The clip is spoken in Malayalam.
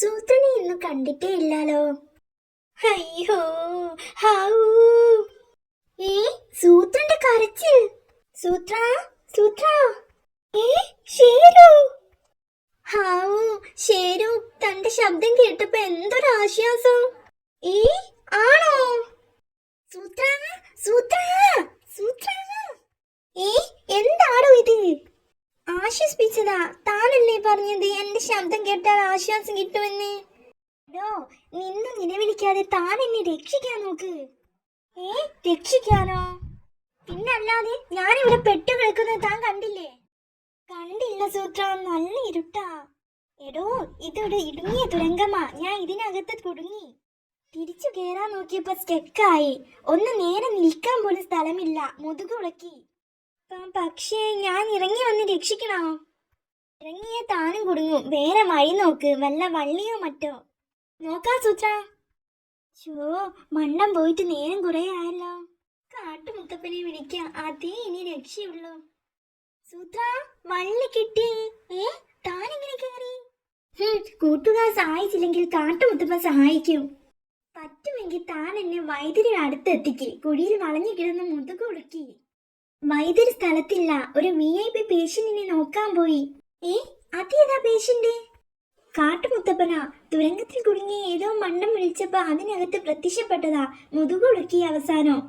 സൂത്രനെ ഇന്ന് കണ്ടിട്ടേ ഇല്ലാലോ. അയ്യോ, ഹാവൂ. ഏ സൂത്രന്റെ കരച്ചിൽ. സൂത്ര, സൂത്ര. ഏ ഷേരു. ഹാവൂ, ഷേരു തന്റെ ശബ്ദം കേട്ടപ്പോ എന്തൊരാശ്വാസം. ഏ ആണോ? സൂത്ര, സൂത്ര, സൂത്ര. ഏ എന്താണോ ഇത്? ആശ്വസിപ്പിച്ചതാ. താനല്ലേ പറഞ്ഞത് എന്റെ ശബ്ദം കേട്ടാൽ ആശ്വാസം കിട്ടുമെന്ന്. നിന്ന് നിലവിളിക്കാതെ താൻ എന്നെ രക്ഷിക്കാൻ നോക്ക്. രക്ഷിക്കാനോ? പിന്നല്ലാതെ ഞാനിവിടെ പെട്ടു കിടക്കുന്നത് താൻ കണ്ടില്ലേ? കണ്ടില്ല സൂത്ര, നല്ല ഇരുട്ടാ. എടോ, ഇതൊരു ഇടുങ്ങിയ തുരങ്കമാ. ഞാൻ ഇതിനകത്ത് കുടുങ്ങി. തിരിച്ചു കേറാൻ നോക്കിയപ്പോ സ്റ്റെക്കായി. ഒന്ന് നേരെ നിൽക്കാൻ പോലും സ്ഥലമില്ല. മുതുകുളക്കി. പക്ഷേ ഞാൻ ഇറങ്ങി വന്ന് രക്ഷിക്കണോ? ഇറങ്ങിയ താനും കുടുങ്ങും. വേറെ വഴി നോക്ക്, വല്ല വള്ളിയോ മറ്റോ. നോക്കാ സൂത്ര. ഷോ, മണ്ടം പോയിട്ട് നേരം കുറെ ആയല്ലോ. കാട്ടുമുത്തപ്പനെ വിളിക്കാം, അതേ ഇനി രക്ഷയുള്ളൂ. സൂത്ര, വള്ളി കിട്ടി. താനെങ്ങനെ കയറി? കൂട്ടുകാർ സഹായിച്ചില്ലെങ്കിൽ കാട്ടുമുത്തപ്പൻ സഹായിക്കും. പറ്റുമെങ്കിൽ താൻ എന്നെ വൈദ്യുതി അടുത്തെത്തിക്ക്. കുഴിയിൽ വളഞ്ഞു കിടന്ന് മുതുകുളുക്കി. വൈദ്യുതി സ്ഥലത്തില്ല. ഒരു VIP പേഷ്യന്റിനെ നോക്കാൻ പോയി. അതേതാ പേഷ്യന്റ്? കാട്ടുമുത്തപ്പനാ. തുരങ്കത്തിൽ കുടുങ്ങി ഏതോ മണ്ണം വിളിച്ചപ്പോ അതിനകത്ത് പ്രത്യക്ഷപ്പെട്ടതാ. മുതുകുളുക്കി അവസാനം.